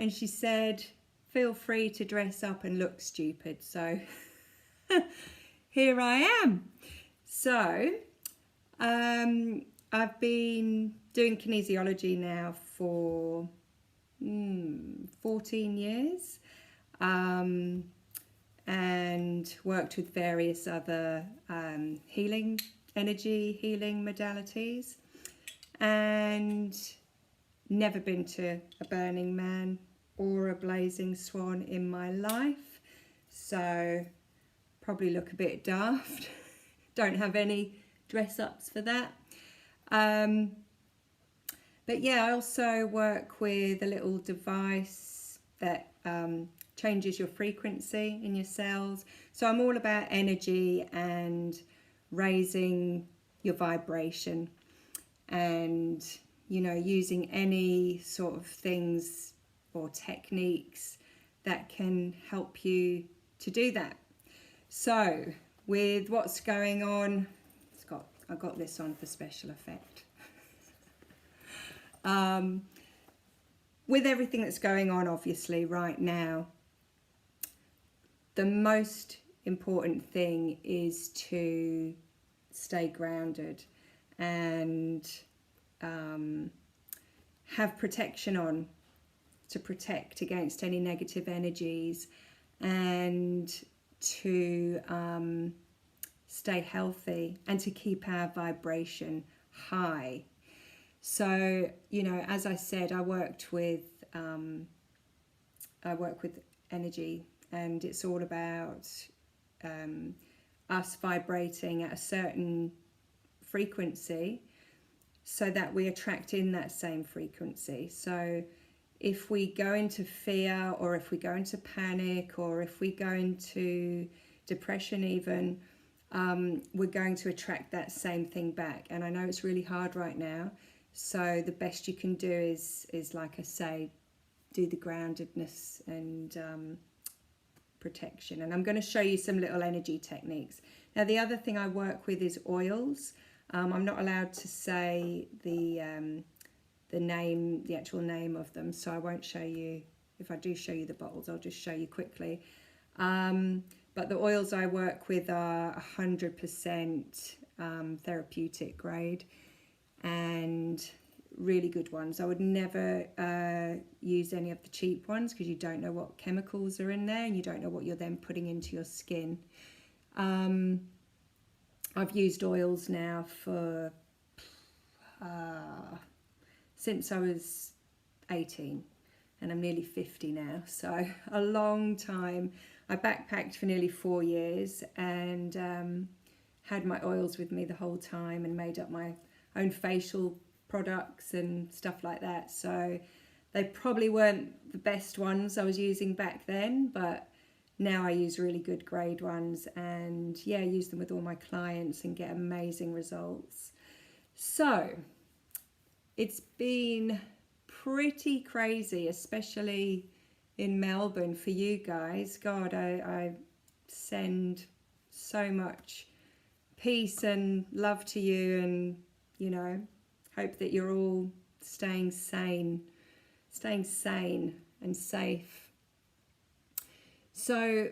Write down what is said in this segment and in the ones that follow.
and she said, feel free to dress up and look stupid. So here I am. So I've been doing kinesiology now for 14 years, and worked with various other energy healing modalities, and never been to a Burning Man or a Blazing Swan in my life, so probably look a bit daft. Don't have any dress-ups for that. But yeah, I also work with a little device that changes your frequency in your cells. So I'm all about energy and raising your vibration, and using any sort of things or techniques that can help you to do that. So with what's going on, I got this on for special effect. With everything that's going on, obviously, right now, the most important thing is to stay grounded and have protection on, to protect against any negative energies, and to stay healthy and to keep our vibration high. So, as I said, I work with energy, and it's all about us vibrating at a certain frequency so that we attract in that same frequency. So if we go into fear, or if we go into panic, or if we go into depression even, we're going to attract that same thing back. And I know it's really hard right now, so the best you can do is like I say, do the groundedness and protection. And I'm going to show you some little energy techniques. Now, the other thing I work with is oils. I'm not allowed to say the actual name of them, so I won't show you. If I do show you the bottles, I'll just show you quickly. But the oils I work with are 100% therapeutic grade, and really good ones. I would never use any of the cheap ones, because you don't know what chemicals are in there, and you don't know what you're then putting into your skin. I've used oils now for since I was 18, and I'm nearly 50 now, so a long time. I backpacked for nearly 4 years, and had my oils with me the whole time, and made up my own facial products and stuff like that. So they probably weren't the best ones I was using back then, but now I use really good grade ones, and yeah, use them with all my clients and get amazing results. So it's been pretty crazy, especially in Melbourne for you guys. God, I send so much peace and love to you, and hope that you're all staying sane and safe. So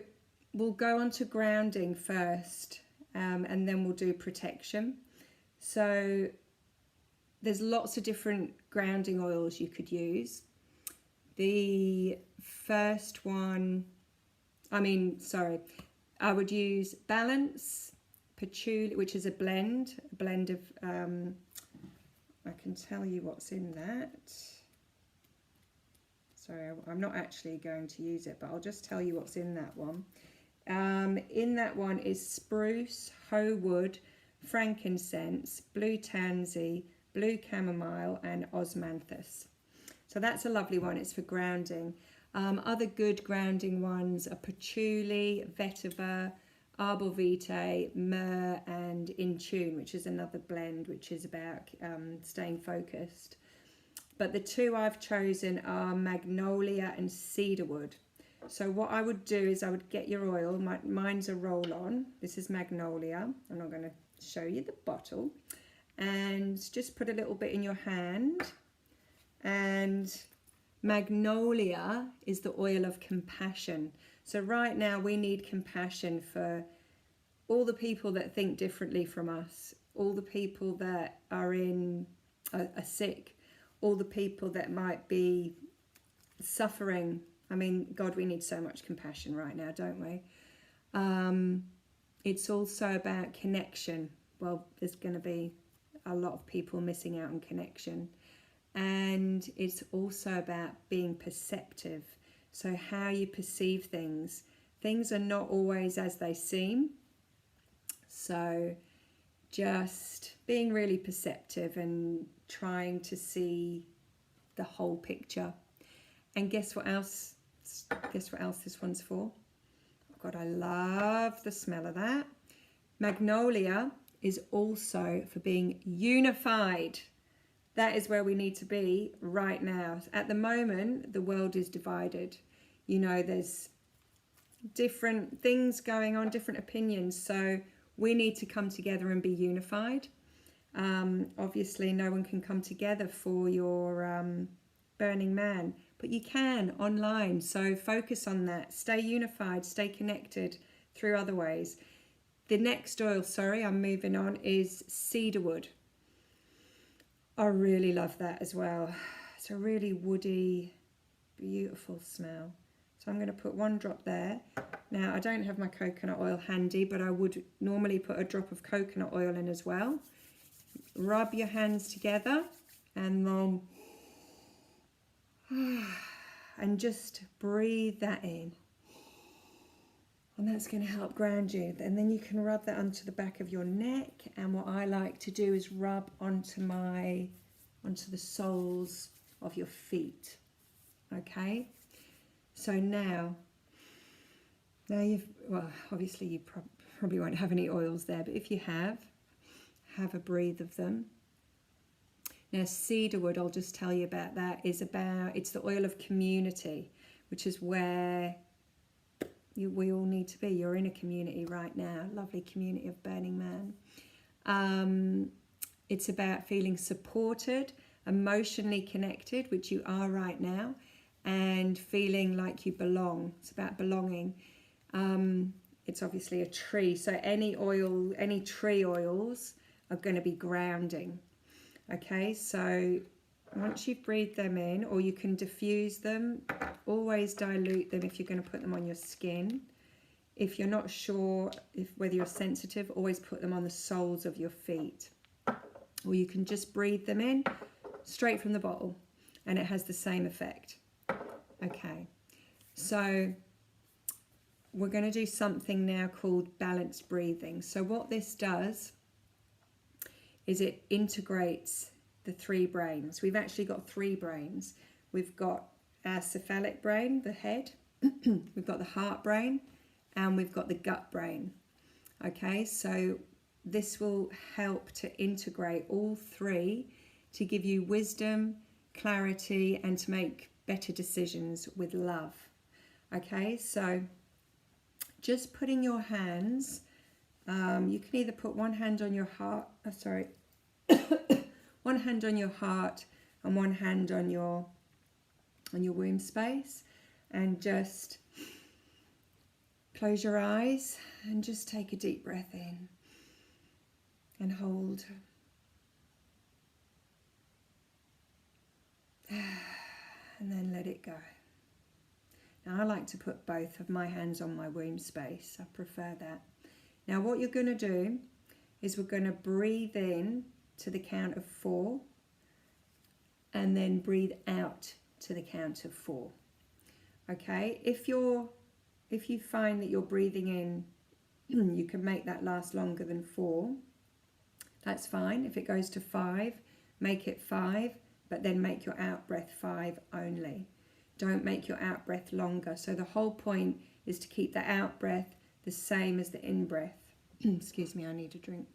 we'll go on to grounding first, and then we'll do protection. So there's lots of different grounding oils you could use. The first one, I would use Balance, Patchouli, which is a blend of, I can tell you what's in that. Sorry, I'm not actually going to use it, but I'll just tell you what's in that one. In that one is spruce, hoe wood, frankincense, blue tansy, blue chamomile, and osmanthus. So that's a lovely one. It's for grounding. Other good grounding ones are patchouli, vetiver, arbor vitae, myrrh, and in tune, which is another blend which is about staying focused. But the two I've chosen are magnolia and cedarwood. So what I would do is I would get your oil. Mine's a roll-on. This is magnolia. I'm not going to show you the bottle. And just put a little bit in your hand and Magnolia is the oil of compassion. So right now we need compassion for all the people that think differently from us, all the people that are sick, all the people that might be suffering. I mean, God, we need so much compassion right now, don't we? It's also about connection. Well, there's going to be a lot of people missing out on connection. And it's also about being perceptive. So how you perceive things. Things are not always as they seem. So just being really perceptive and trying to see the whole picture. And guess what else? Guess what else this one's for? Oh God, I love the smell of that. Magnolia is also for being unified. That is where we need to be right now. At the moment, the world is divided. You know, there's different things going on, different opinions. So we need to come together and be unified. Obviously, no one can come together for your Burning Man, but you can online. So focus on that. Stay unified, stay connected through other ways. The next oil, sorry, I'm moving on, is cedarwood. I really love that as well. It's a really woody, beautiful smell. So I'm going to put one drop there. Now, I don't have my coconut oil handy, but I would normally put a drop of coconut oil in as well. Rub your hands together and then and just breathe that in. And that's going to help ground you. And then you can rub that onto the back of your neck. And what I like to do is rub onto the soles of your feet. Okay? So now well, obviously you probably won't have any oils there, but if you have a breathe of them. Now cedarwood, I'll just tell you about that, it's the oil of community, which is where we all need to be. You're in a community right now, lovely community of Burning Man. It's about feeling supported, emotionally connected, which you are right now, and feeling like you belong. It's about belonging. It's obviously a tree, so any tree oils are going to be grounding. Okay, so once you've breathed them in, or you can diffuse them, always dilute them if you're going to put them on your skin. If you're not sure whether you're sensitive, always put them on the soles of your feet. Or you can just breathe them in straight from the bottle, and it has the same effect. Okay, so we're going to do something now called balanced breathing. So what this does is it integrates the three brains. We've actually got three brains. We've got our cephalic brain, the head, we've got the heart brain, and we've got the gut brain. Okay, so this will help to integrate all three to give you wisdom, clarity, and to make better decisions with love. Okay, so just putting your hands, you can either put one hand on your heart, one hand on your heart and one hand on your womb space, and just close your eyes and just take a deep breath in and hold. And then let it go. Now I like to put both of my hands on my womb space. I prefer that. Now what you're going to do is we're going to breathe in to the count of 4 and then breathe out to the count of 4. Okay, if you find that you're breathing in, you can make that last longer than 4. That's fine. If it goes to 5, make it 5, but then make your out breath 5 only. Don't make your out breath longer. So the whole point is to keep the out breath the same as the in breath. Excuse me, I need a drink.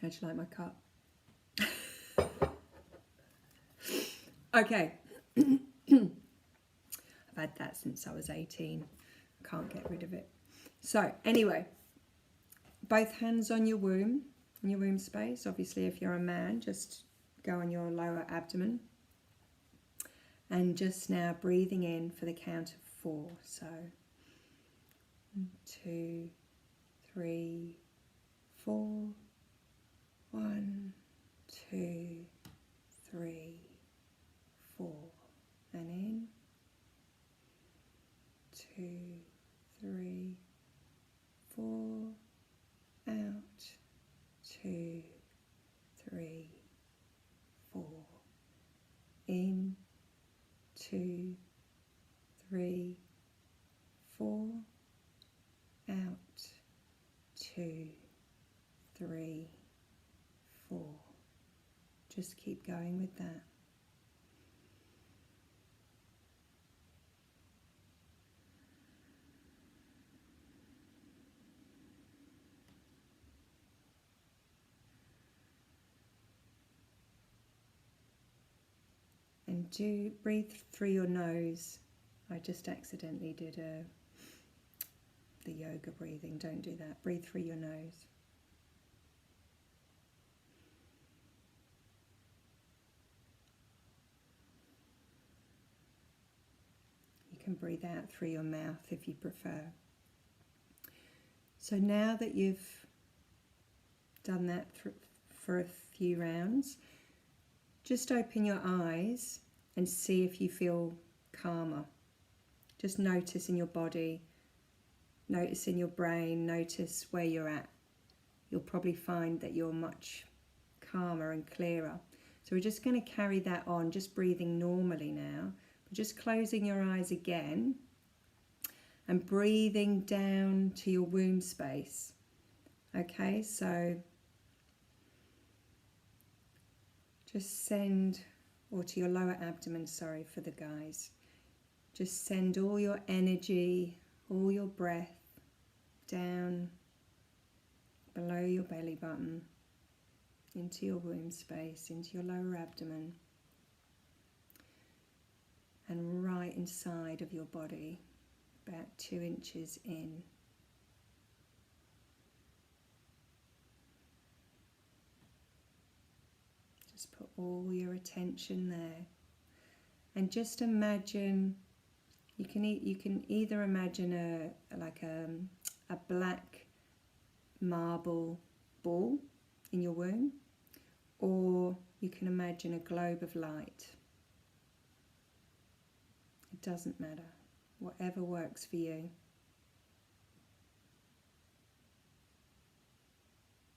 How'd you like my cup? Okay. I've had that since I was 18. Can't get rid of it. So anyway, both hands on your womb space. Obviously if you're a man, just go on your lower abdomen. And just now breathing in for the count of 4. So 1, 2, 3, 4. 1, 2, 3, 4. And in. 2, 3, 4. Out. 2, 3, 4. In. 2, 3, 4. Out. 2, 3, 4. Just keep going with that. And do breathe through your nose. I just accidentally did the yoga breathing. Don't do that. Breathe through your nose. You can breathe out through your mouth if you prefer. So now that you've done that for a few rounds, just open your eyes and see if you feel calmer. Just notice in your body, notice in your brain, notice where you're at. You'll probably find that you're much calmer and clearer. So we're just going to carry that on, just breathing normally now. Just closing your eyes again and breathing down to your womb space. Okay, so just send, or to your lower abdomen, sorry for the guys. Just send all your energy, all your breath down below your belly button, into your womb space, into your lower abdomen, and right inside of your body, about 2 inches in. Just put all your attention there, and just imagine. You can either imagine a black marble ball in your womb, or you can imagine a globe of light. It doesn't matter, whatever works for you.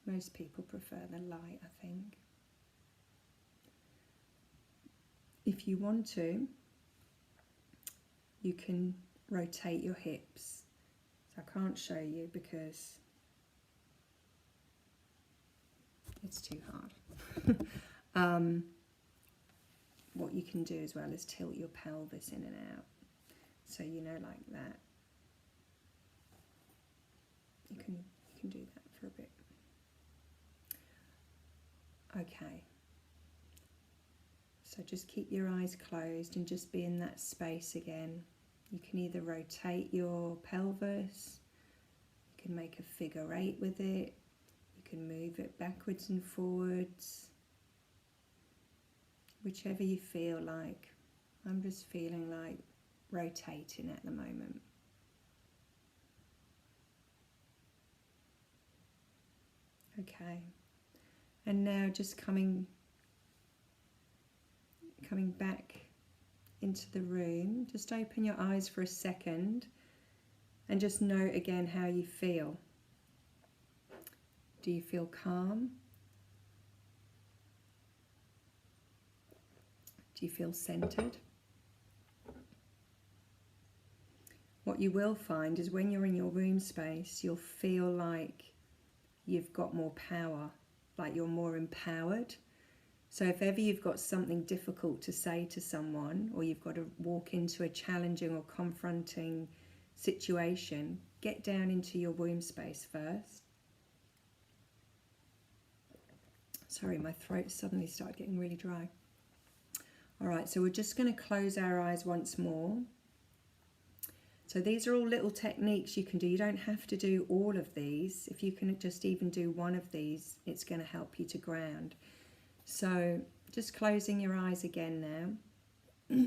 Most people prefer the light, I think. If you want to, you can rotate your hips. So I can't show you because it's too hard. What you can do as well is tilt your pelvis in and out. So you know, like that. You can do that for a bit. Okay. So just keep your eyes closed and just be in that space again. You can either rotate your pelvis, you can make a figure 8 with it, you can move it backwards and forwards, whichever you feel like. I'm just feeling like rotating at the moment. Okay, and now just coming back into the room, just open your eyes for a second and just note again how you feel. Do you feel calm? Do you feel centered? What you will find is when you're in your womb space, you'll feel like you've got more power, like you're more empowered. So if ever you've got something difficult to say to someone, or you've got to walk into a challenging or confronting situation, get down into your womb space first. Sorry, my throat suddenly started getting really dry. All right, so we're just going to close our eyes once more. So these are all little techniques you can do. You don't have to do all of these. If you can just even do one of these, it's going to help you to ground. So just closing your eyes again now.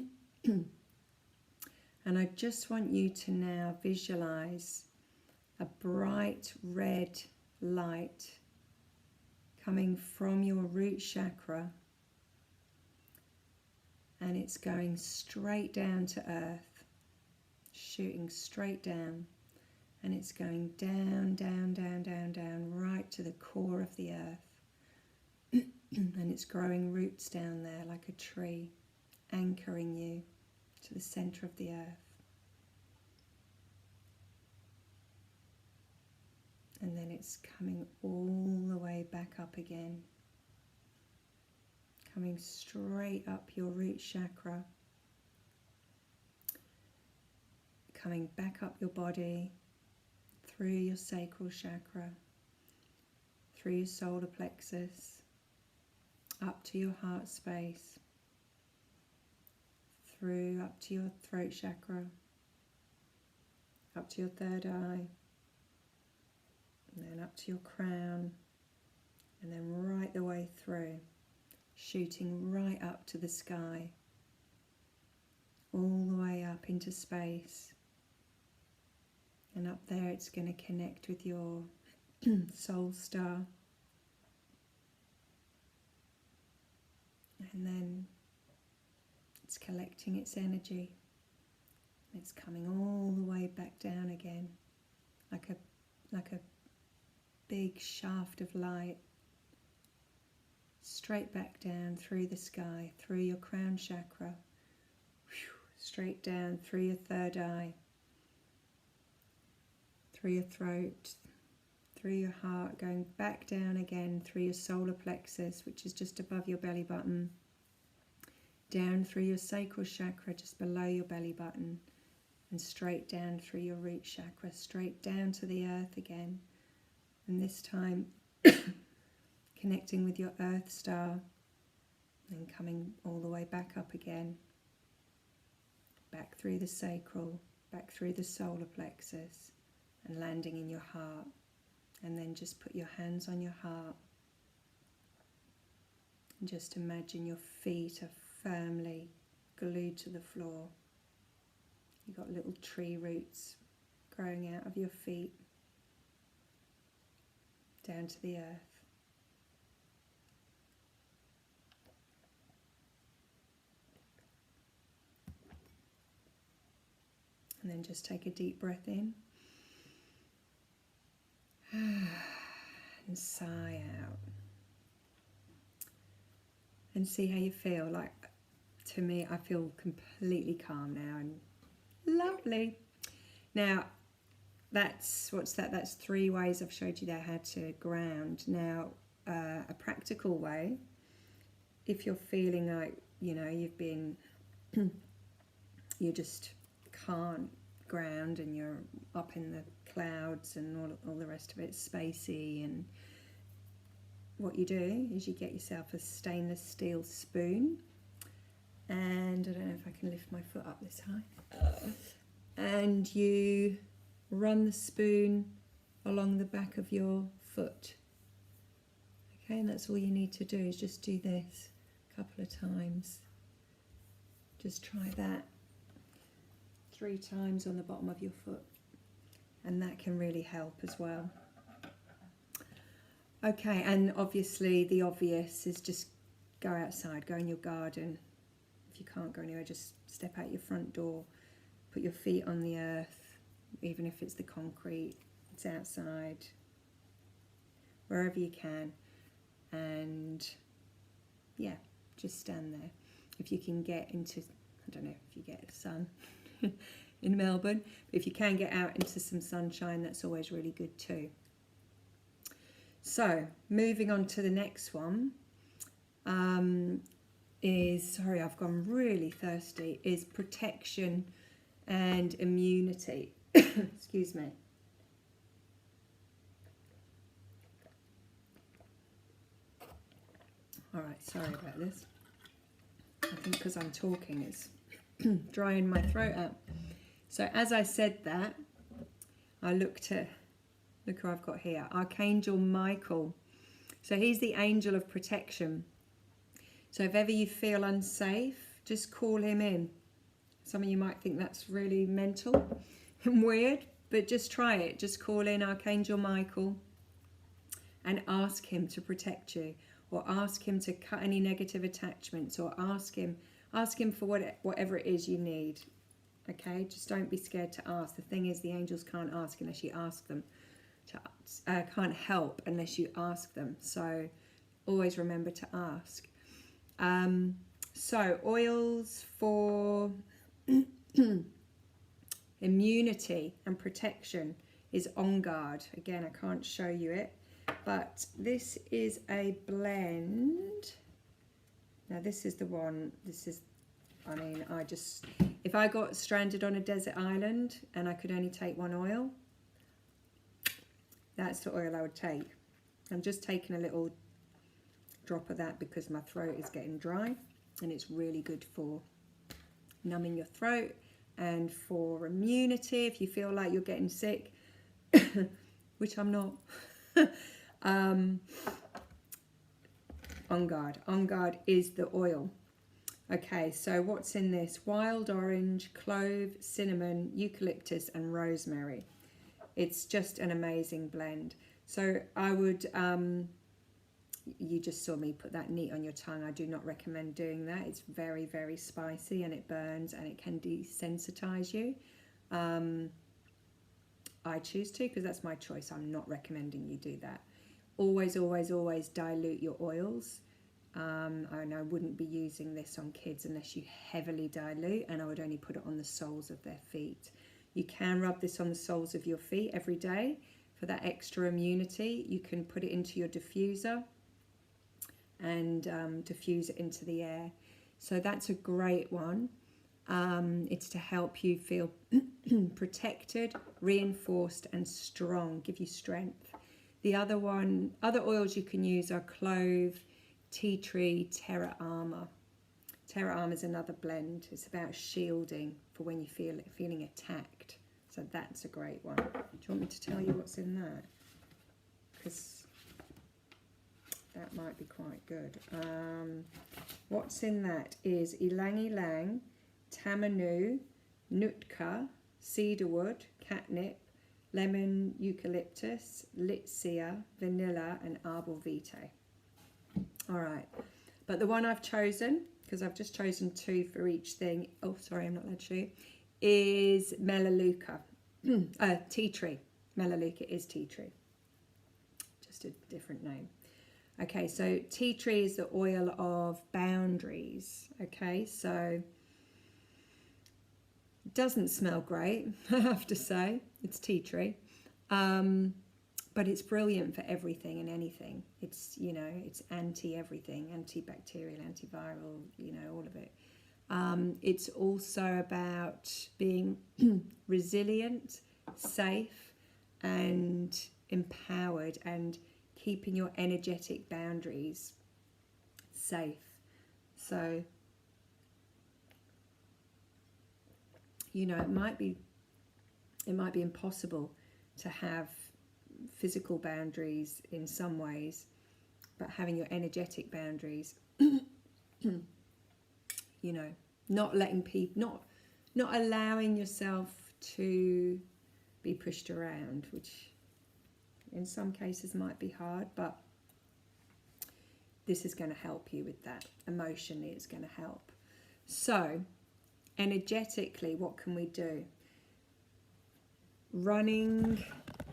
And I just want you to now visualize a bright red light coming from your root chakra, and it's going straight down to earth, shooting straight down, and it's going down, down, down, down, down, right to the core of the earth. And it's growing roots down there like a tree, anchoring you to the center of the earth. And then it's coming all the way back up again, coming straight up your root chakra, coming back up your body, through your sacral chakra, through your solar plexus, up to your heart space, through up to your throat chakra, up to your third eye, and then up to your crown, and then right the way through, shooting right up to the sky, all the way up into space. And up there it's going to connect with your soul star. And then it's collecting its energy. It's coming all the way back down again, like a big shaft of light, straight back down through the sky, through your crown chakra, straight down through your third eye, through your throat, through your heart, going back down again through your solar plexus, which is just above your belly button, down through your sacral chakra, just below your belly button, and straight down through your root chakra, straight down to the earth again. And this time connecting with your earth star, and coming all the way back up again, back through the sacral, back through the solar plexus, and landing in your heart. And then just put your hands on your heart and just imagine your feet are firmly glued to the floor. You've got little tree roots growing out of your feet down to the earth. And then just take a deep breath in and sigh out. And see how you feel. Like, to me, I feel completely calm now and lovely. Now, that's 3 ways I've showed you there how to ground. Now, a practical way, if you're feeling like, you've been, you just can't ground and you're up in the clouds and all the rest of it, spacey, and what you do is you get yourself a stainless steel spoon, and I don't know if I can lift my foot up this high, and you run the spoon along the back of your foot. Okay, and that's all you need to do, is just do this a couple of times. Just try that 3 times on the bottom of your foot, and that can really help as well. Okay, and obviously the obvious is just go outside, go in your garden. If you can't go anywhere, just step out your front door, put your feet on the earth, even if it's the concrete, it's outside, wherever you can, and yeah, just stand there. If you can get into, I don't know if you get sun in Melbourne, but if you can get out into some sunshine, that's always really good too. So moving on to the next one is, sorry, I've gone really thirsty, is protection and immunity. Excuse me. All right, sorry about this. I think because I'm talking, it's drying my throat out. So as I said that, I looked at, look who I've got here, Archangel Michael. So he's the angel of protection. So if ever you feel unsafe, just call him in. Some of you might think that's really mental and weird, but just try it. Just call in Archangel Michael and ask him to protect you, or ask him to cut any negative attachments, or ask him for whatever it is you need. Okay, just don't be scared to ask. The thing is, the angels can't ask unless you ask them. Can't help unless you ask them. So always remember to ask. So oils for immunity and protection is On Guard. Again, I can't show you it, but this is a blend. Now this is the one. If I got stranded on a desert island and I could only take one oil, that's the oil I would take. I'm just taking a little drop of that because my throat is getting dry, and it's really good for numbing your throat and for immunity if you feel like you're getting sick, which I'm not. On Guard. On Guard is the oil. Okay, so what's in this? Wild orange, clove, cinnamon, eucalyptus and rosemary. It's just an amazing blend. So I would, you just saw me put that neat on your tongue. I do not recommend doing that. It's very, very spicy and it burns and it can desensitize you. I choose to because that's my choice. I'm not recommending you do that. Always, always, always dilute your oils. And I wouldn't be using this on kids unless you heavily dilute, and I would only put it on the soles of their feet. You can rub this on the soles of your feet every day for that extra immunity. You can put it into your diffuser and diffuse it into the air. So that's a great one. It's to help you feel protected, reinforced and strong, give you strength. The other oils you can use are clove, tea tree, terra armor. Terra armor is another blend. It's about shielding for when you're feeling attacked. So that's a great one. Do you want me to tell you what's in that? Because that might be quite good. What's in that is ylang ylang, tamanu, nutka, cedarwood, catnip, lemon, eucalyptus, litsea, vanilla and arbor vitae. All right, but the one I've chosen, because I've just chosen 2 for each thing, oh sorry, I'm not allowed to show you, is melaleuca, tea tree. Melaleuca is tea tree, just a different name. Okay, so tea tree is the oil of boundaries. Okay, so it doesn't smell great, I have to say. It's tea tree. But it's brilliant for everything and anything. It's, you know, it's anti-everything, antibacterial, antiviral, you know, all of it. It's also about being resilient, safe and empowered, and keeping your energetic boundaries safe. So, you know, it might be impossible to have physical boundaries in some ways, but having your energetic boundaries, you know, not letting people, not allowing yourself to be pushed around, which in some cases might be hard, but this is going to help you with that. Emotionally, it's going to help. So, energetically, what can we do? Running,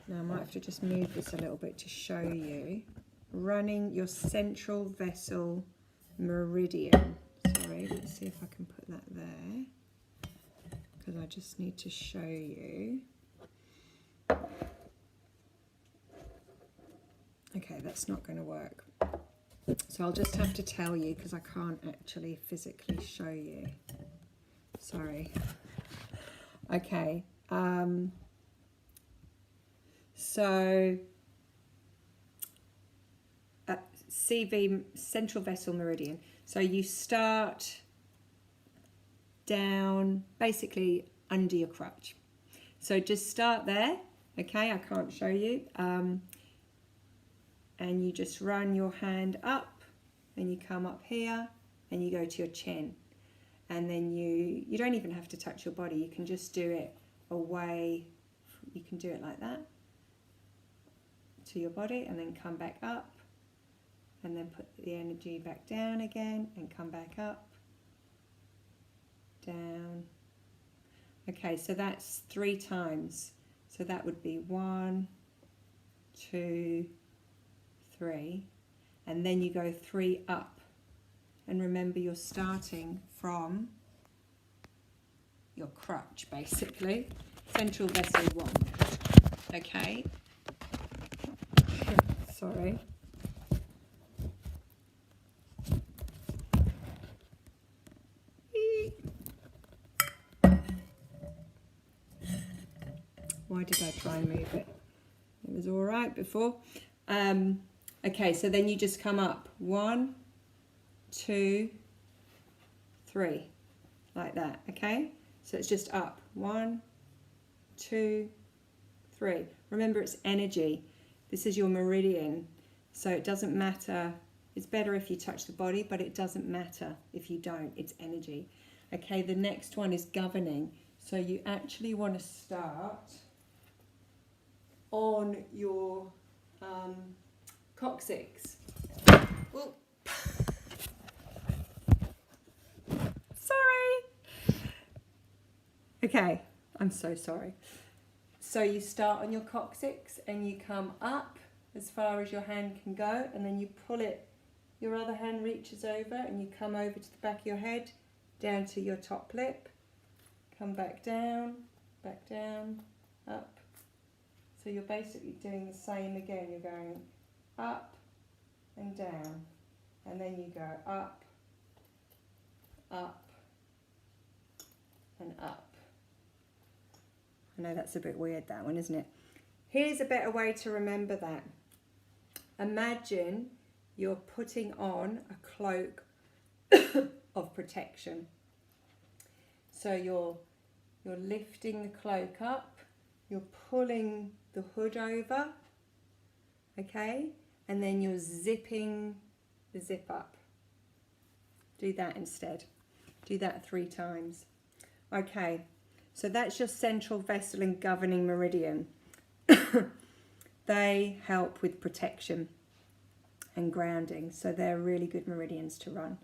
now I might have to just move this a little bit to show you. Running your central vessel meridian. Sorry, let's see if I can put that there, because I just need to show you. Okay, that's not going to work. So I'll just have to tell you because I can't actually physically show you. Sorry. Okay. So CV, central vessel meridian. So you start down, basically under your crutch. So just start there. Okay, I can't show you. And you just run your hand up and you come up here and you go to your chin. And then you don't even have to touch your body. You can just do it away. You can do it like that to your body and then come back up and then put the energy back down again and come back up, down. Okay, so that's 3 times. So that would be 1, 2, 3. And then you go 3 up. And remember, you're starting from your crutch, basically. Central vessel 1. Okay. Sorry. Why did I try and move it? It was all right before. Okay, so then you just come up 1, 2, 3, like that. Okay, so it's just up 1, 2, 3. Remember, it's energy. This is your meridian, so it doesn't matter. It's better if you touch the body, but it doesn't matter if you don't. It's energy. Okay, the next one is governing. So you actually want to start on your coccyx. Ooh. Sorry. Okay, I'm so sorry. So you start on your coccyx and you come up as far as your hand can go, and then you pull it, your other hand reaches over and you come over to the back of your head, down to your top lip, come back down, up. So you're basically doing the same again. You're going up and down, and then you go up, up and up. I know that's a bit weird, that one, isn't it? Here's a better way to remember that. Imagine you're putting on a cloak of protection. So you're lifting the cloak up, you're pulling the hood over, okay? And then you're zipping the zip up. Do that instead. Do that 3 times. Okay, so that's your central vessel and governing meridian. They help with protection and grounding, so they're really good meridians to run.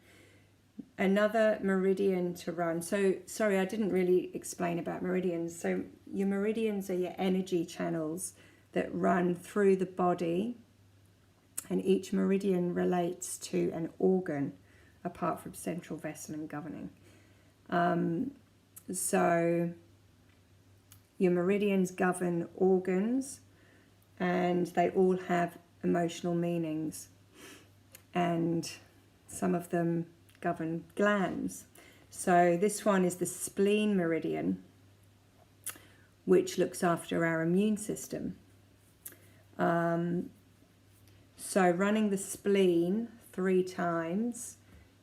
Another meridian to run, so sorry, I didn't really explain about meridians. So your meridians are your energy channels that run through the body, and each meridian relates to an organ apart from central vessel and governing. So your meridians govern organs, and they all have emotional meanings, and some of them govern glands. So this one is the spleen meridian, which looks after our immune system. So running the spleen 3 times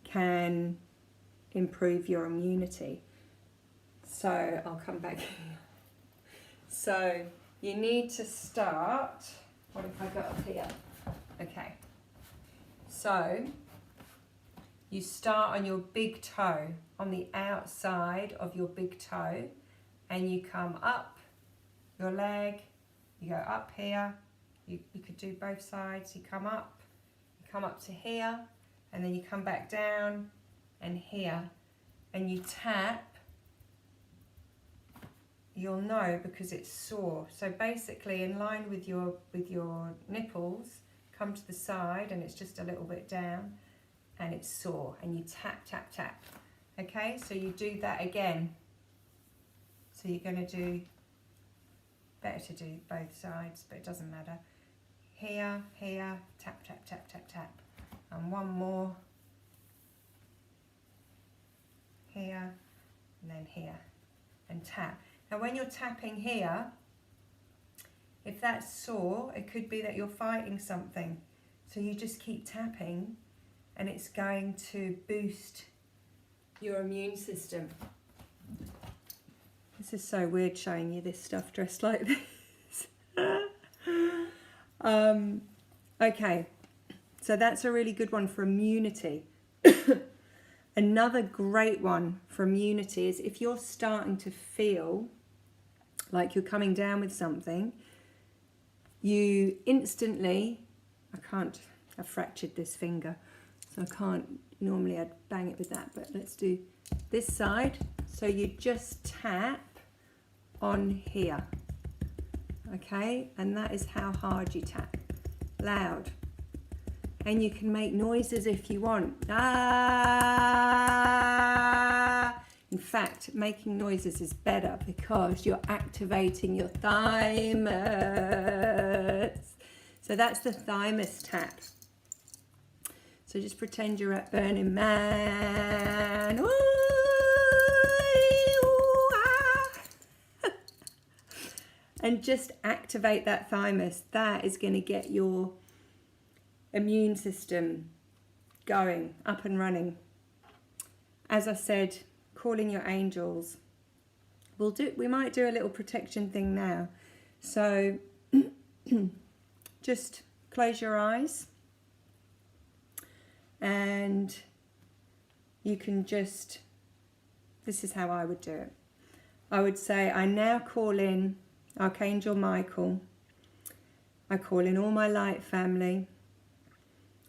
can improve your immunity. So I'll come back here. So you need to start, what have I got up here? Okay, so you start on your big toe, on the outside of your big toe, and you come up your leg, you go up here, you could do both sides, you come up to here, and then you come back down and here, and you tap. You'll know because it's sore. So basically, in line with your nipples, come to the side, and it's just a little bit down, and it's sore, and you tap, tap, tap. Okay, so you do that again. So you're going to do, better to do both sides, but it doesn't matter. Here, here, tap, tap, tap, tap, tap. And one more. Here, and then here, and tap. Now when you're tapping here, if that's sore, it could be that you're fighting something. So you just keep tapping, and it's going to boost your immune system. This is so weird showing you this stuff dressed like this. Okay, so that's a really good one for immunity. Another great one for immunity is if you're starting to feel like you're coming down with something, you instantly, I've fractured this finger, so I can't, normally I'd bang it with that, but let's do this side. So you just tap on here, okay? And that is how hard you tap, loud. And you can make noises if you want. Ah! In fact, making noises is better because you're activating your thymus. So that's the thymus tap. So just pretend you're at Burning Man. Ooh, ah. And just activate that thymus. That is going to get your immune system going, up and running. As I said, calling your angels. We might do a little protection thing now. So just close your eyes and you can just, this is how I would do it. I would say, I now call in Archangel Michael. I call in all my light family.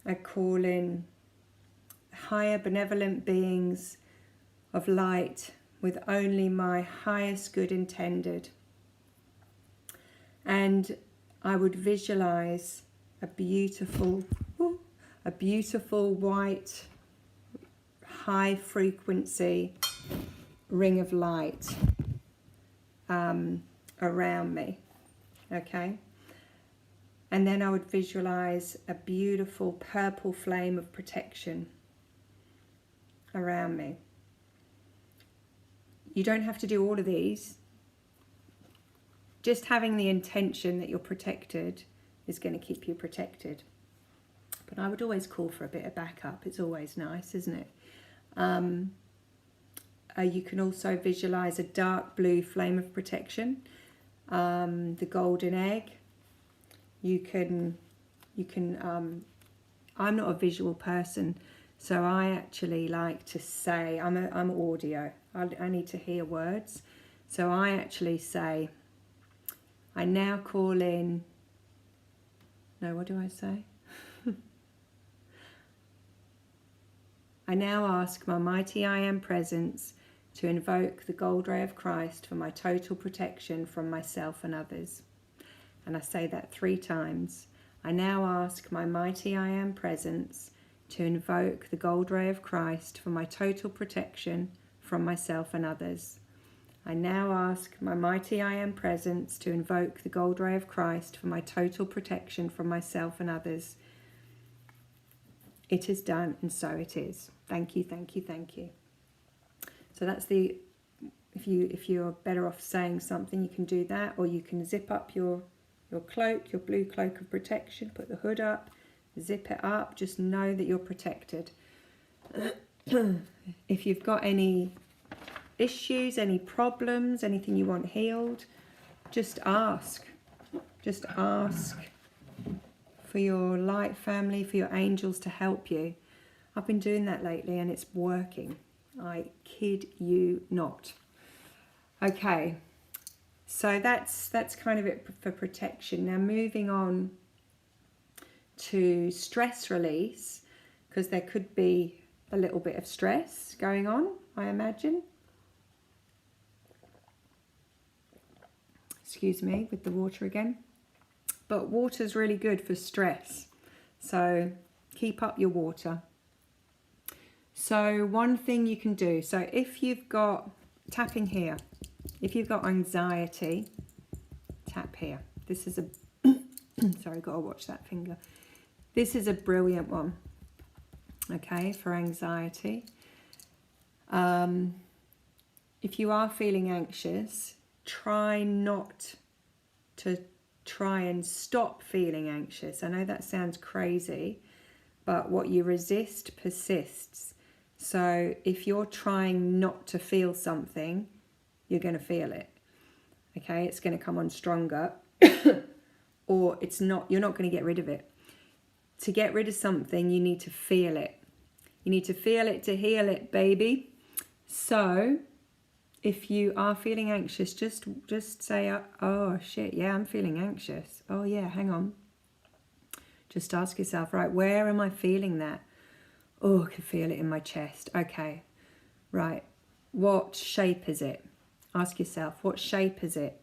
I call in higher benevolent beings of light with only my highest good intended. And I would visualize a beautiful white, high frequency ring of light around me, okay? And then I would visualize a beautiful purple flame of protection around me. You don't have to do all of these. Just having the intention that you're protected is going to keep you protected. But I would always call for a bit of backup. It's always nice, isn't it? You can also visualize a dark blue flame of protection, the golden egg. You can I'm not a visual person, so I actually like to say, I'm audio, I need to hear words, so I actually say, I now call in, no, what do I say? I now ask my mighty I Am presence to invoke the gold ray of Christ for my total protection from myself and others. And I say that 3 times. I now ask my mighty I Am presence to invoke the gold ray of Christ for my total protection from myself and others. I now ask my mighty I Am presence to invoke the gold ray of Christ for my total protection from myself and others. It is done, and so it is. Thank you, thank you, thank you. So that's the, if you're better off saying something, you can do that, or you can zip up your cloak, your blue cloak of protection, put the hood up, zip it up, just know that you're protected. If you've got any issues, any problems, anything you want healed, just ask. Just ask for your light family, for your angels to help you. I've been doing that lately and it's working. I kid you not. Okay. So that's kind of it for protection. Now moving on to stress release, because there could be a little bit of stress going on, I imagine. Excuse me, with the water again. But water's really good for stress. So keep up your water. So one thing you can do, so if you've got, tapping here, if you've got anxiety, tap here. This is a, sorry, got to watch that finger. This is a brilliant one, okay, for anxiety. If you are feeling anxious, try not to try and stop feeling anxious. I know that sounds crazy, but what you resist persists. So if you're trying not to feel something, you're going to feel it. Okay, it's going to come on stronger, or it's not. You're not going to get rid of it. To get rid of something, you need to feel it. You need to feel it to heal it, baby. So if you are feeling anxious, just say, oh shit, yeah, I'm feeling anxious. Oh yeah, hang on. Just ask yourself, right, where am I feeling that? Oh, I can feel it in my chest. Okay, right. What shape is it? Ask yourself, what shape is it?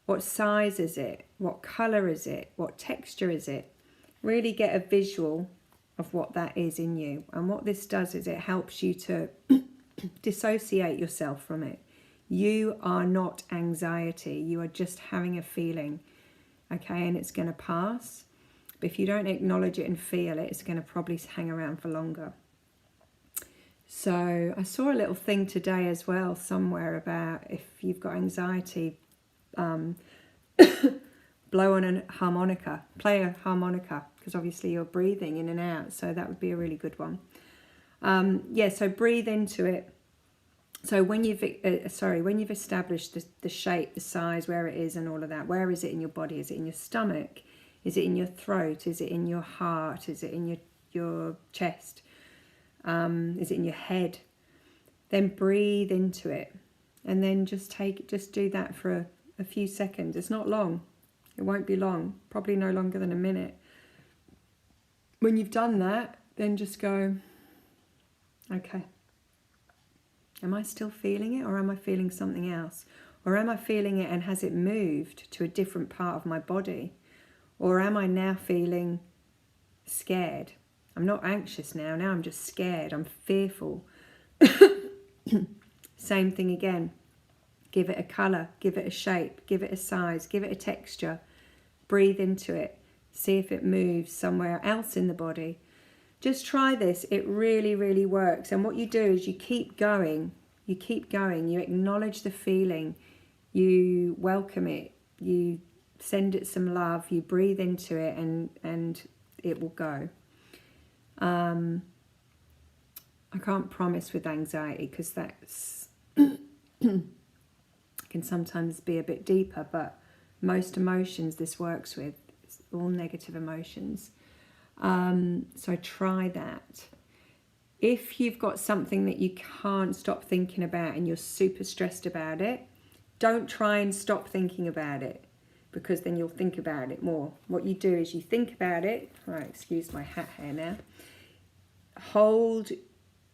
What size is it? What colour is it? What texture is it? Really get a visual of what that is in you. And what this does is it helps you to dissociate yourself from it. You are not anxiety. You are just having a feeling. Okay, and it's going to pass. But if you don't acknowledge it and feel it, it's going to probably hang around for longer. So I saw a little thing today as well somewhere about if you've got anxiety, blow on a harmonica, play a harmonica, because obviously you're breathing in and out. So that would be a really good one. Yeah, so breathe into it. So when you've established the shape, the size, where it is and all of that, where is it in your body? Is it in your stomach? Is it in your throat? Is it in your heart? Is it in your chest? Is it in your head? Then breathe into it, and then just do that for a few seconds. It's not long. It won't be long. Probably no longer than a minute. When you've done that, then just go, okay. Am I still feeling it, or am I feeling something else? Or am I feeling it and has it moved to a different part of my body? Or am I now feeling scared? I'm not anxious now. Now I'm just scared. I'm fearful. Same thing again. Give it a colour. Give it a shape. Give it a size. Give it a texture. Breathe into it. See if it moves somewhere else in the body. Just try this. It really, really works. And what you do is you keep going. You keep going. You acknowledge the feeling. You welcome it. You send it some love. You breathe into it, and it will go. I can't promise with anxiety, because that's can sometimes be a bit deeper, but most emotions this works with. It's all negative emotions. So try that. If you've got something that you can't stop thinking about and you're super stressed about it, don't try and stop thinking about it, because then you'll think about it more. What you do is you think about it. Right, excuse my hat hair now. Hold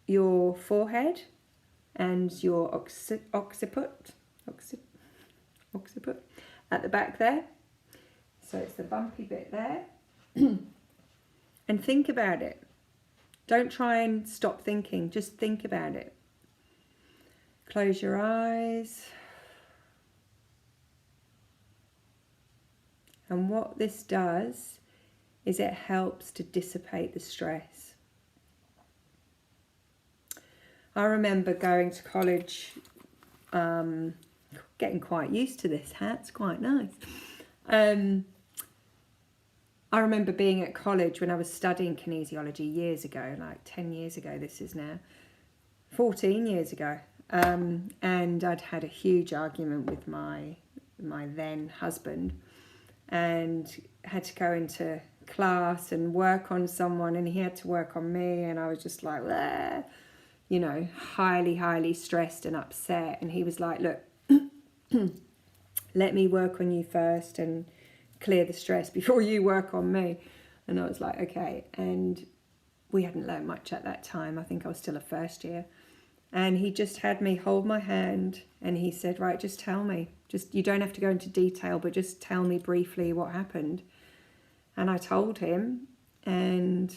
your forehead and your occiput at the back there. So it's the bumpy bit there. And think about it. Don't try and stop thinking. Just think about it. Close your eyes. And what this does is it helps to dissipate the stress. I remember going to college, getting quite used to this hat. It's quite nice. I remember being at college when I was studying kinesiology years ago, like 10 years ago this is now, 14 years ago. And I'd had a huge argument with my then husband, and had to go into class and work on someone, and he had to work on me, and I was just like, bleh, you know, highly stressed and upset. And he was like, look, let me work on you first and clear the stress before you work on me. And I was like, okay. And we hadn't learned much at that time. I think I was still a first year. And he just had me hold my hand, and he said, right, just tell me. You don't have to go into detail, but just tell me briefly what happened. And I told him, and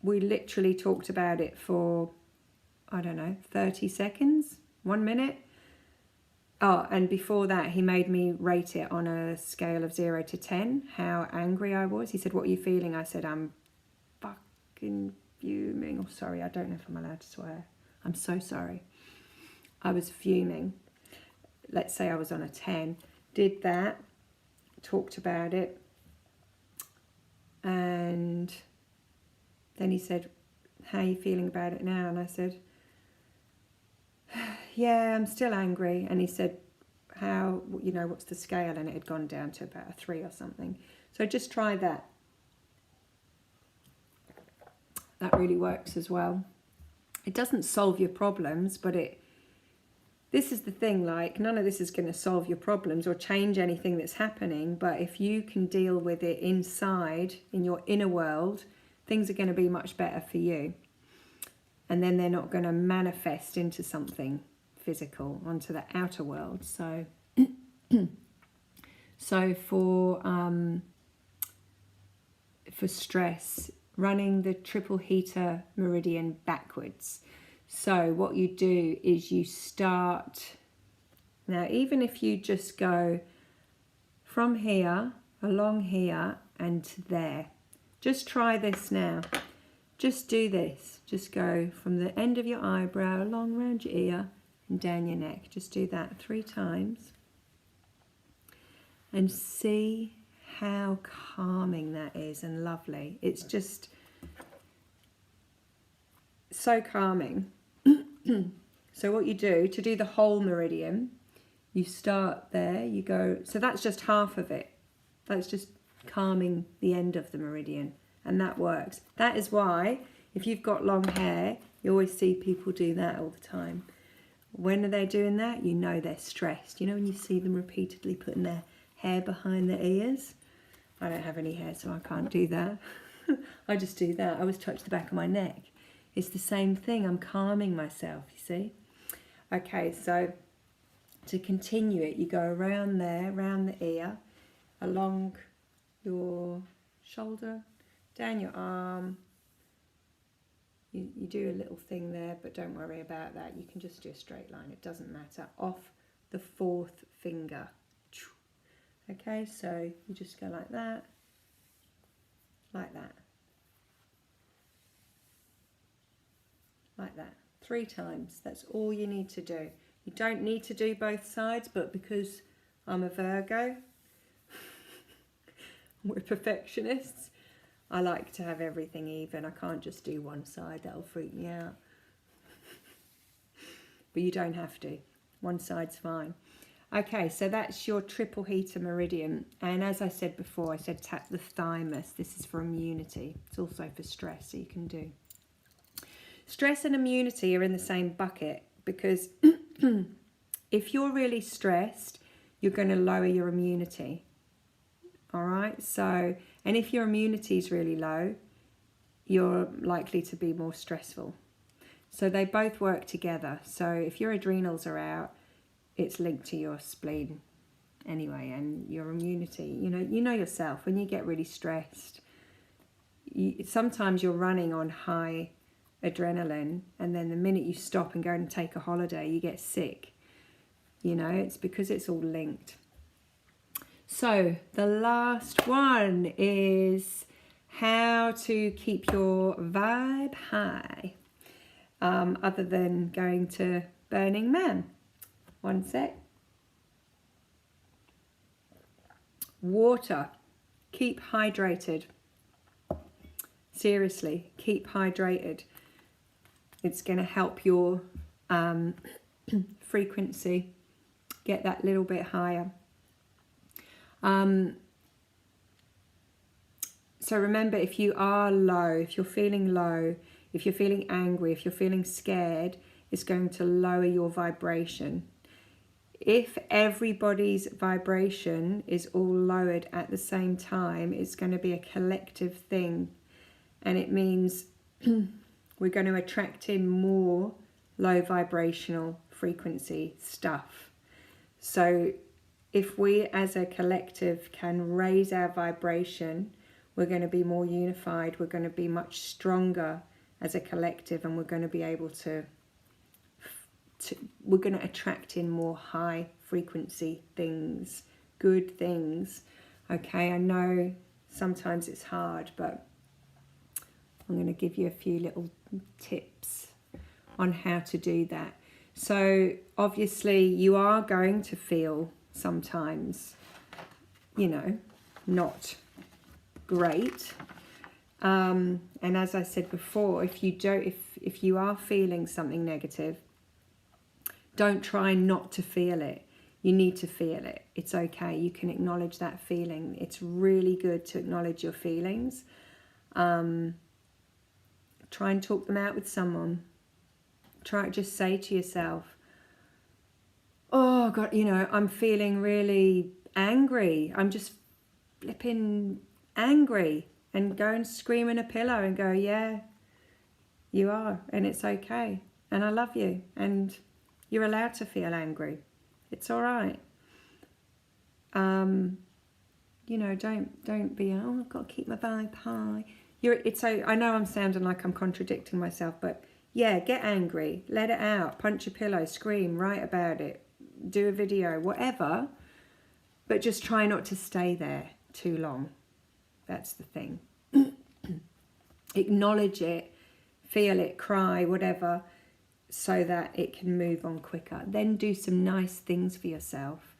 we literally talked about it for, I don't know, 30 seconds, 1 minute. Oh, and before that, he made me rate it on a scale of 0 to 10, how angry I was. He said, what are you feeling? I said, I'm fucking fuming. Oh, sorry, I don't know if I'm allowed to swear. I'm so sorry. I was fuming. Let's say I was on a 10. Did that, talked about it. And then he said, how are you feeling about it now? And I said, yeah, I'm still angry. And he said, how, you know, what's the scale? And it had gone down to about a 3 or something. So just try that. That really works as well. It doesn't solve your problems, but this is the thing, like, none of this is going to solve your problems or change anything that's happening, but if you can deal with it inside, in your inner world, things are going to be much better for you. And then they're not going to manifest into something physical, onto the outer world. So, so for stress, running the triple heater meridian backwards. So what you do is you start, now even if you just go from here, along here and to there, just try this now. Just do this. Just go from the end of your eyebrow along around your ear and down your neck. Just do that 3 times. And see how calming that is and lovely. It's just so calming. So what you do, to do the whole meridian, you start there, you go, so that's just half of it. That's just calming the end of the meridian. And that works. That is why, if you've got long hair, you always see people do that all the time. When are they doing that? You know they're stressed. You know when you see them repeatedly putting their hair behind their ears? I don't have any hair, so I can't do that. I just do that. I always touch the back of my neck. It's the same thing. I'm calming myself, you see? Okay, so to continue it, you go around there, around the ear, along your shoulder, down your arm. You do a little thing there, but don't worry about that. You can just do a straight line. It doesn't matter. Off the 4th finger. Okay, so you just go like that, like that, like that. 3 times. That's all you need to do. You don't need to do both sides, but because I'm a Virgo, we're perfectionists, I like to have everything even. I can't just do one side, that'll freak me out. But you don't have to. One side's fine. Okay, so that's your triple heater meridian. And as I said before, I said tap the thymus. This is for immunity. It's also for stress, so you can do. Stress and immunity are in the same bucket because if you're really stressed, you're going to lower your immunity. All right, so, and if your immunity is really low, you're likely to be more stressful. So they both work together. So if your adrenals are out, it's linked to your spleen anyway, and your immunity. You know yourself, when you get really stressed, sometimes you're running on high adrenaline, and then the minute you stop and go and take a holiday, you get sick. You know, it's because it's all linked. So the last one is how to keep your vibe high, other than going to Burning Man. One sec. Water. Keep hydrated. Seriously, keep hydrated. It's going to help your frequency get that little bit higher. So remember, if you are low, if you're feeling low, if you're feeling angry, if you're feeling scared, it's going to lower your vibration. If everybody's vibration is all lowered at the same time, it's going to be a collective thing. And it means we're going to attract in more low vibrational frequency stuff. So if we as a collective can raise our vibration, we're going to be more unified, we're going to be much stronger as a collective, and we're going to be able to we're going to attract in more high frequency things, good things. Okay, I know sometimes it's hard, but I'm going to give you a few little tips on how to do that. So obviously you are going to feel sometimes, you know, not great. And as I said before, if you are feeling something negative, don't try not to feel it. You need to feel it. It's okay. You can acknowledge that feeling. It's really good to acknowledge your feelings. Try and talk them out with someone. just say to yourself, oh God, you know, I'm feeling really angry. I'm just flipping angry. And go and scream in a pillow and go, yeah, you are. And it's okay. And I love you. And you're allowed to feel angry. It's all right. You know, don't be, oh, I've got to keep my vibe high. I know I'm sounding like I'm contradicting myself, but yeah, get angry, let it out, punch a pillow, scream, write about it, do a video, whatever, but just try not to stay there too long. That's the thing. Acknowledge it, feel it, cry, whatever, so that it can move on quicker. Then do some nice things for yourself.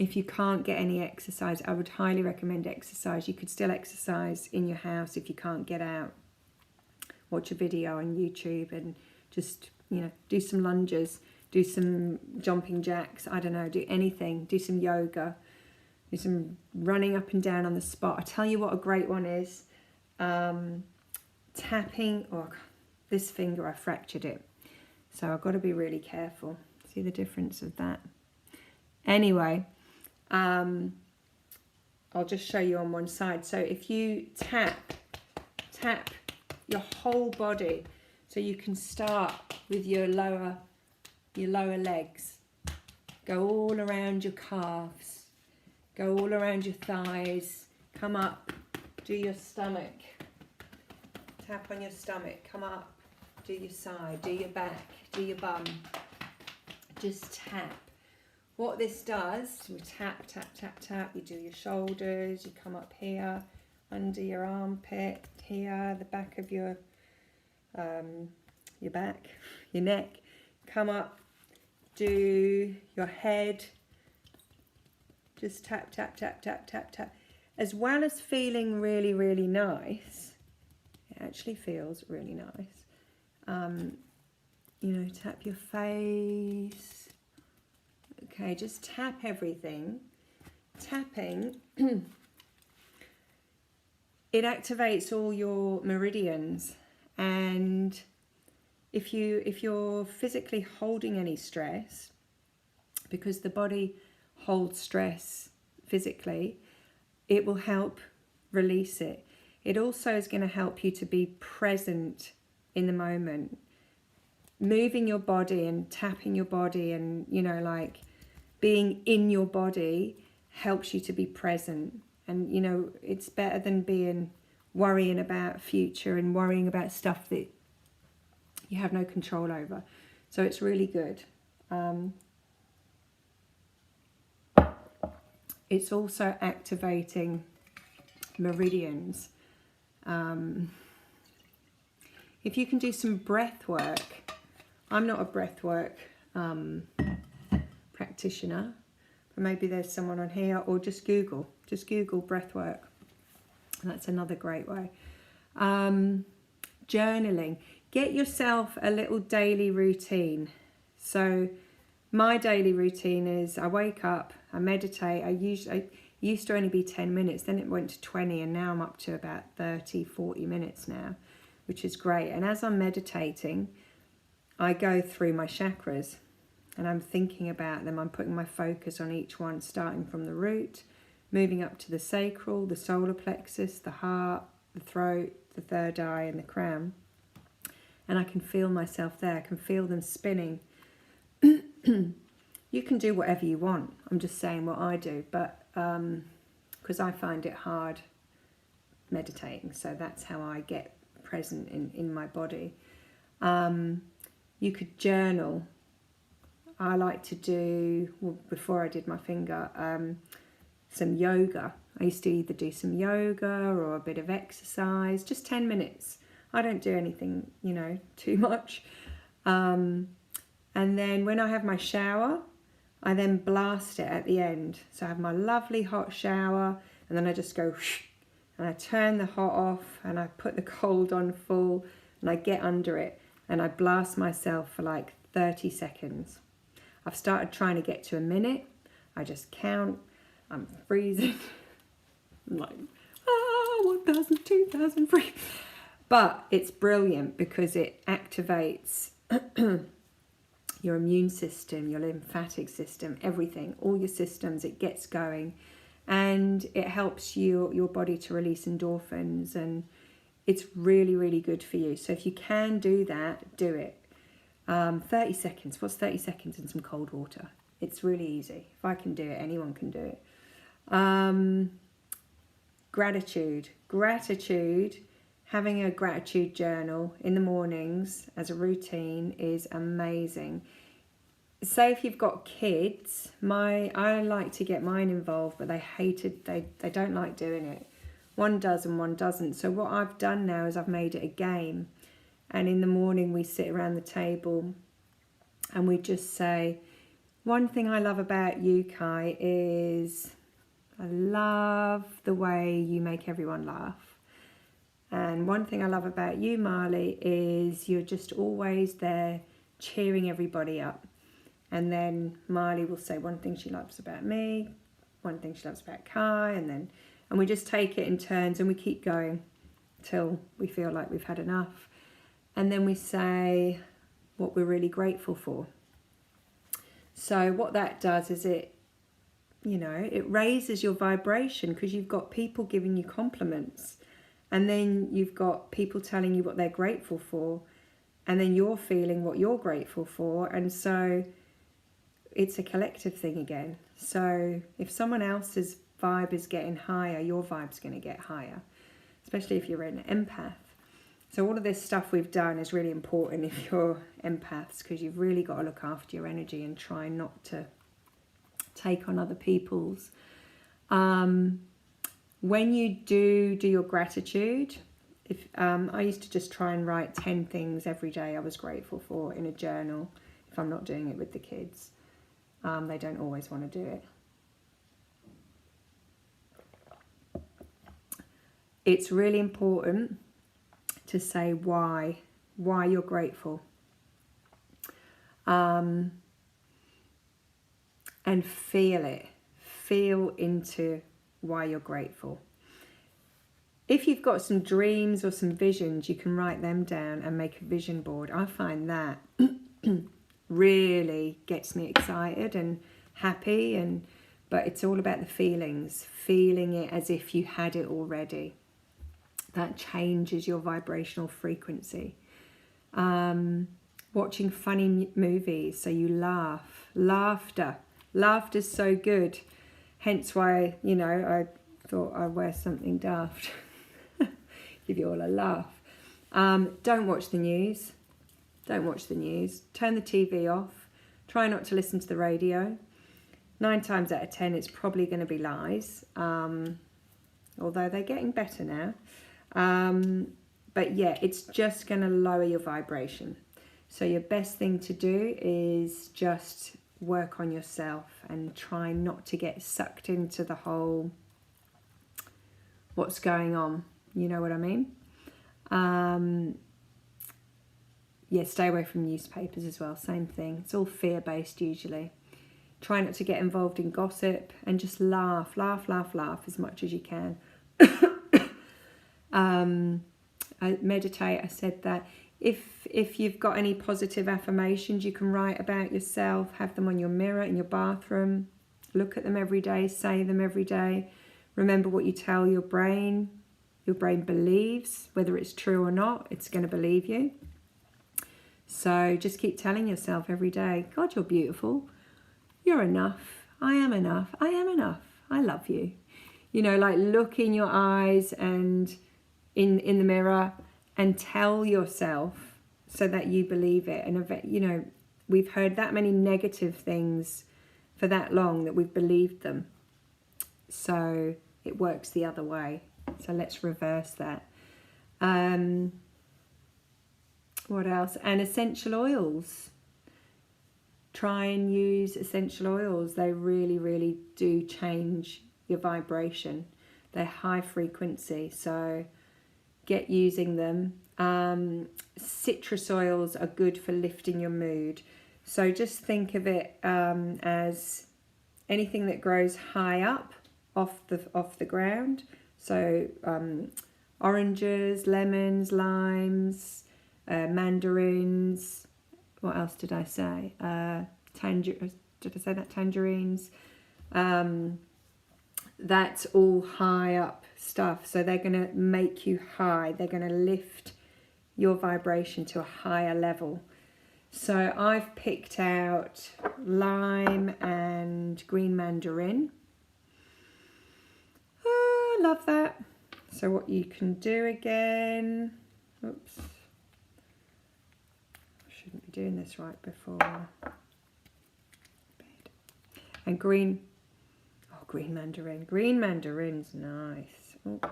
If you can't get any exercise, I would highly recommend exercise. You could still exercise in your house if you can't get out. Watch a video on YouTube and just, you know, do some lunges, do some jumping jacks, I don't know, do anything, do some yoga, do some running up and down on the spot. I tell you what a great one is, tapping, oh, this finger, I fractured it. So I've got to be really careful. See the difference of that? Anyway, I'll just show you on one side. So if you tap your whole body, so you can start with your lower legs, go all around your calves, go all around your thighs, come up, do your stomach, tap on your stomach, come up, do your side, do your back, do your bum, just tap. What this does, we tap, tap, tap, tap, you do your shoulders, you come up here, under your armpit, here, the back of your back, your neck, come up, do your head, just tap, tap, tap, tap, tap, tap. As well as feeling really, really nice, it actually feels really nice. You know, tap your face. Okay, just tap everything. Tapping, it activates all your meridians, and if you're physically holding any stress, because the body holds stress physically, it will help release it. It also is going to help you to be present in the moment. Moving your body and tapping your body and, you know, like being in your body helps you to be present. And, you know, it's better than worrying about future and worrying about stuff that you have no control over. So it's really good. It's also activating meridians. If you can do some breath work, I'm not a breath work practitioner, but maybe there's someone on here, or just Google breath work. That's another great way. Journaling. Get yourself a little daily routine. So my daily routine is I wake up, I meditate. I used to only be 10 minutes, then it went to 20, and now I'm up to about 30, 40 minutes now, which is great. And as I'm meditating, I go through my chakras and I'm thinking about them. I'm putting my focus on each one, starting from the root, moving up to the sacral, the solar plexus, the heart, the throat, the third eye, and the crown. And I can feel myself there. I can feel them spinning. You can do whatever you want. I'm just saying what I do, but because I find it hard meditating, so that's how I get present in my body. You could journal. I like to do, well, before I did my finger, some yoga. I used to either do some yoga or a bit of exercise, just 10 minutes. I don't do anything, you know, too much. And then when I have my shower, I then blast it at the end. So I have my lovely hot shower, and then I just go whoosh, and I turn the hot off and I put the cold on full, and I get under it and I blast myself for like 30 seconds. I've started trying to get to a minute. I just count. I'm freezing. I'm like, 1,000, 2,000, 3. But it's brilliant because it activates your immune system, your lymphatic system, everything, all your systems, it gets going. And it helps your body to release endorphins, and it's really, really good for you. So if you can do that, do it. 30 seconds. What's 30 seconds in some cold water? It's really easy. If I can do it, anyone can do it. Gratitude. Having a gratitude journal in the mornings as a routine is amazing. Say if you've got kids, I like to get mine involved, but they don't like doing it. One does and one doesn't. So what I've done now is I've made it a game. And in the morning we sit around the table and we just say, one thing I love about you, Kai, is I love the way you make everyone laugh. And one thing I love about you, Marley, is you're just always there cheering everybody up. And then Marley will say one thing she loves about me, one thing she loves about Kai, and we just take it in turns and we keep going till we feel like we've had enough. And then we say what we're really grateful for. So what that does is it raises your vibration, because you've got people giving you compliments. And then you've got people telling you what they're grateful for. And then you're feeling what you're grateful for. And so it's a collective thing again. So if someone else's vibe is getting higher, your vibe's going to get higher. Especially if you're an empath. So all of this stuff we've done is really important if you're empaths, because you've really got to look after your energy and try not to take on other people's. When you do your gratitude, I used to just try and write 10 things every day I was grateful for in a journal, if I'm not doing it with the kids. They don't always want to do it. It's really important to say why you're grateful. And feel it. Feel into why you're grateful. If you've got some dreams or some visions, you can write them down and make a vision board. I find that really gets me excited and happy, but it's all about the feelings, feeling it as if you had it already. That changes your vibrational frequency. Watching funny movies so you laugh. Laughter's so good. Hence why, I thought I'd wear something daft. Give you all a laugh. Don't watch the news. Don't watch the news. Turn the TV off. Try not to listen to the radio. 9 times out of 10, it's probably going to be lies. Although they're getting better now. But yeah, it's just going to lower your vibration. So your best thing to do is just work on yourself and try not to get sucked into the whole what's going on. You know what I mean? Yeah, stay away from newspapers as well. Same thing. It's all fear-based usually. Try not to get involved in gossip and just laugh as much as you can. I meditate. I said that. If you've got any positive affirmations you can write about yourself, have them on your mirror in your bathroom, look at them every day, say them every day. Remember what you tell your brain. Your brain believes, whether it's true or not, it's going to believe you. So just keep telling yourself every day, God, you're beautiful. You're enough. I am enough. I am enough. I love you. Like look in your eyes and in the mirror and tell yourself so that you believe it. And, we've heard that many negative things for that long that we've believed them. So it works the other way. So let's reverse that. What else? And essential oils. Try and use essential oils. They really, really do change your vibration. They're high frequency. So get using them. Citrus oils are good for lifting your mood. So just think of it as anything that grows high up off the ground. So oranges, lemons, limes, mandarins. What else did I say? Did I say that? Tangerines. That's all high up stuff. So they're going to make you high. They're going to lift your vibration to a higher level. So I've picked out lime and green mandarin. Oh, I love that. So what you can do again, oops, I shouldn't be doing this right before bed. And green mandarin. Green mandarin's nice. Oh, a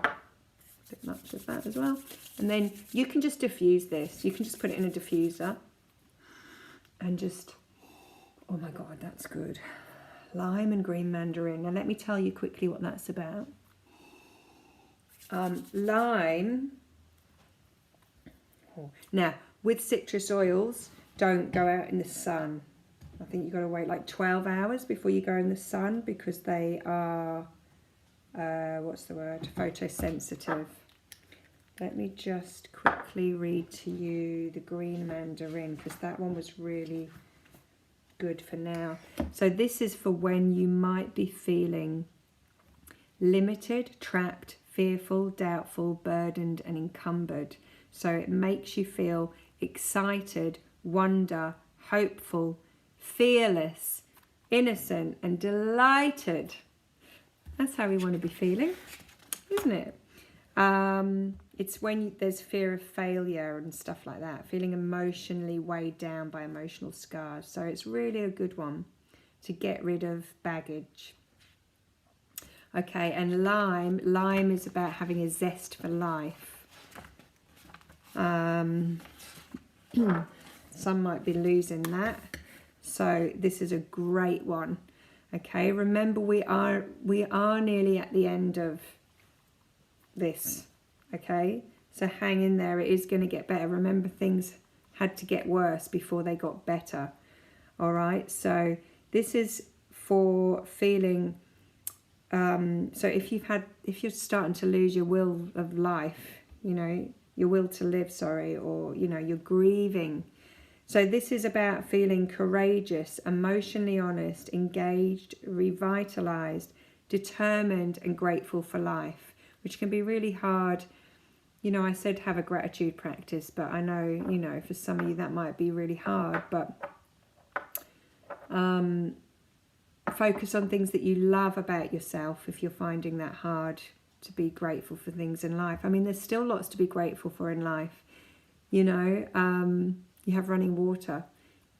bit much of that as well. And then you can just diffuse this. You can just put it in a diffuser and just, oh my God, that's good. Lime and green mandarin. Now let me tell you quickly what that's about. Lime. Now, with citrus oils, don't go out in the sun. I think you've got to wait like 12 hours before you go in the sun because they are, what's the word, photosensitive. Let me just quickly read to you the green mandarin because that one was really good for now. So this is for when you might be feeling limited, trapped, fearful, doubtful, burdened and encumbered. So it makes you feel excited, wonder, hopeful, fearless, innocent and delighted. That's how we want to be feeling, isn't it? It's when there's fear of failure and stuff like that, feeling emotionally weighed down by emotional scars. So it's really a good one to get rid of baggage. Okay, and lime is about having a zest for life. Some might be losing that. So this is a great one. Okay, remember we are nearly at the end of this. Okay, so hang in there. It is going to get better. Remember, things had to get worse before they got better. All right, so this is for feeling. So if you're starting to lose your will of life, you know, your will to live, sorry, or you know, you're grieving. So this is about feeling courageous, emotionally honest, engaged, revitalized, determined and grateful for life, which can be really hard. You know, I said have a gratitude practice, but I know, you know, for some of you that might be really hard, but focus on things that you love about yourself if you're finding that hard to be grateful for things in life. I mean, there's still lots to be grateful for in life. You know, you have running water.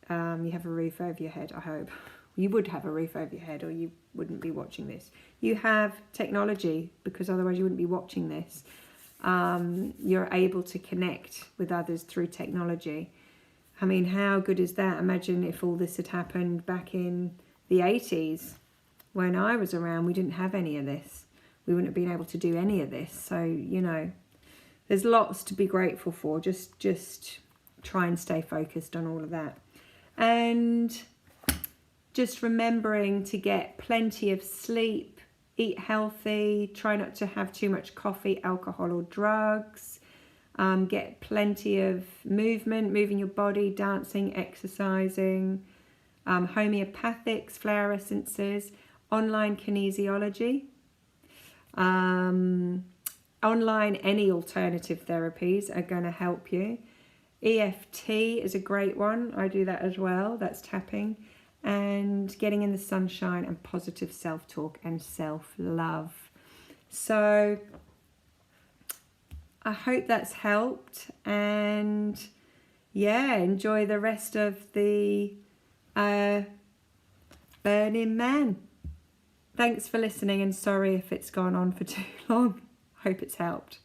You have a roof over your head, I hope. You would have a roof over your head or you wouldn't be watching this. You have technology because otherwise you wouldn't be watching this. You're able to connect with others through technology. I mean, how good is that? Imagine if all this had happened back in the 80s. When I was around, we didn't have any of this. We wouldn't have been able to do any of this. So, you know, there's lots to be grateful for. Just try and stay focused on all of that. And just remembering to get plenty of sleep, eat healthy, try not to have too much coffee, alcohol or drugs. Get plenty of movement, moving your body, dancing, exercising. Homeopathics, flower essences, online kinesiology, online any alternative therapies are going to help you. EFT is a great one. I do that as well. That's tapping and getting in the sunshine and positive self-talk and self-love. So I hope that's helped, and yeah, enjoy the rest of the Burning Man. Thanks for listening, and sorry if it's gone on for too long. Hope it's helped.